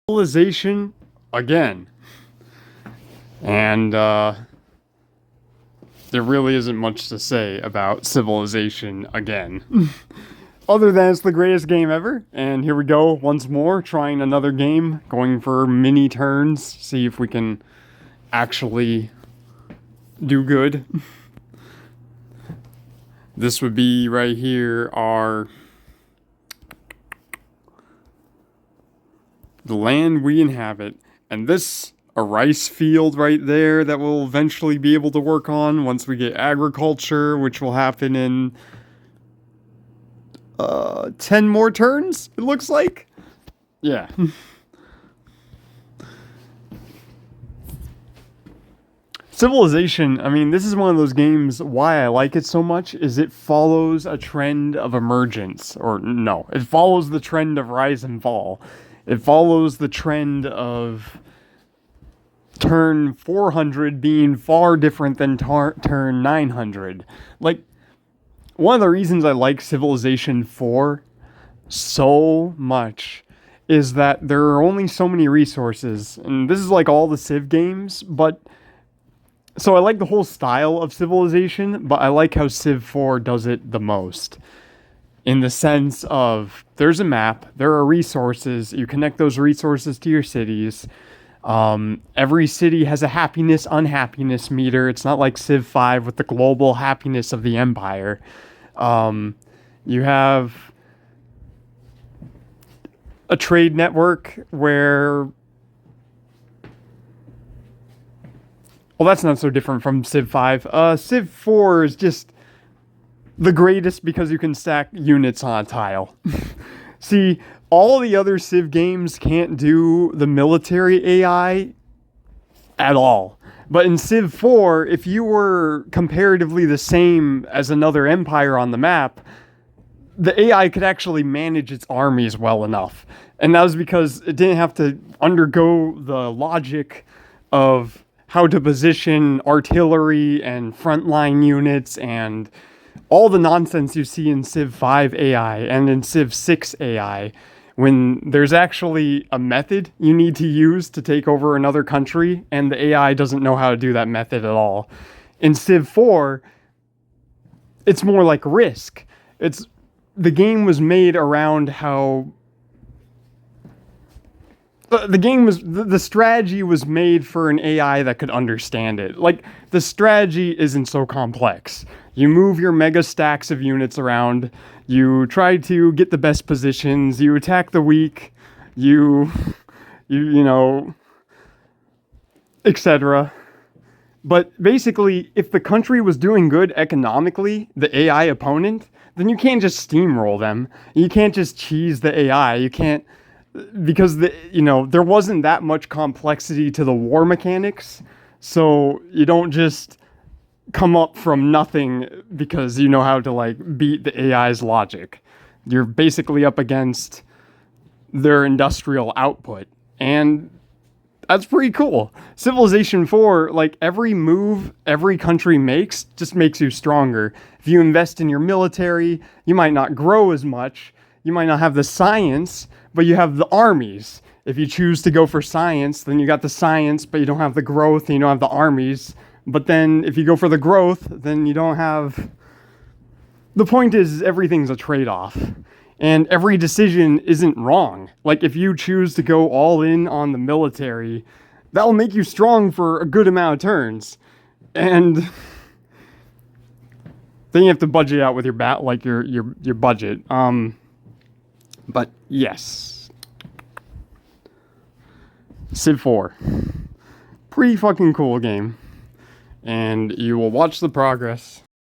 Civilization again. And there really isn't much to say about Civilization again. Other than it's the greatest game ever. And here we go once more, trying another game, going for mini turns, see if we can actually do good. This would be right here the land we inhabit, and this a rice field right there that we'll eventually be able to work on once we get agriculture, which will happen in 10 more turns, it looks like. Yeah. Civilization, I mean, this is one of those games, why I like it so much is it follows a trend of emergence. Or no, it follows the trend of rise and fall. It follows the trend of turn 400 being far different than turn 900. Like, one of the reasons I like Civilization 4 so much is that there are only so many resources. And this is like all the Civ games, but... So I like the whole style of Civilization, but I like how Civ4 does it the most. In the sense of, there's a map, there are resources, you connect those resources to your cities. Every city has a happiness-unhappiness meter. It's not like Civ5 with the global happiness of the empire. You have a trade network where... Well, that's not so different from Civ5. Civ4 is just the greatest because you can stack units on a tile. See, all the other Civ games can't do the military AI at all. But in Civ 4, if you were comparatively the same as another empire on the map, the AI could actually manage its armies well enough. And that was because it didn't have to undergo the logic of how to position artillery and frontline units and all the nonsense you see in Civ 5 AI and in Civ 6 AI, when there's actually a method you need to use to take over another country, and the AI doesn't know how to do that method at all. In Civ 4, it's more like Risk. The game was made around how... The strategy was made for an AI that could understand it. Like, the strategy isn't so complex. You move your mega stacks of units around, you try to get the best positions, you attack the weak, you know, etc. But basically, if the country was doing good economically, the AI opponent, then you can't just steamroll them. You can't just cheese the AI. You can't... Because, there wasn't that much complexity to the war mechanics, so you don't just come up from nothing because you know how to, like, beat the AI's logic. You're basically up against their industrial output, and that's pretty cool. Civilization 4, like, every move every country makes just makes you stronger. If you invest in your military, you might not grow as much, you might not have the science, but you have the armies. If you choose to go for science, then you got the science, but you don't have the growth, and you don't have the armies. But then, if you go for the growth, then you don't have... The point is, everything's a trade-off. And every decision isn't wrong. Like, if you choose to go all in on the military, that'll make you strong for a good amount of turns. And... then you have to budget out with your your budget. But yes, Civ 4, pretty fucking cool game, and you will watch the progress.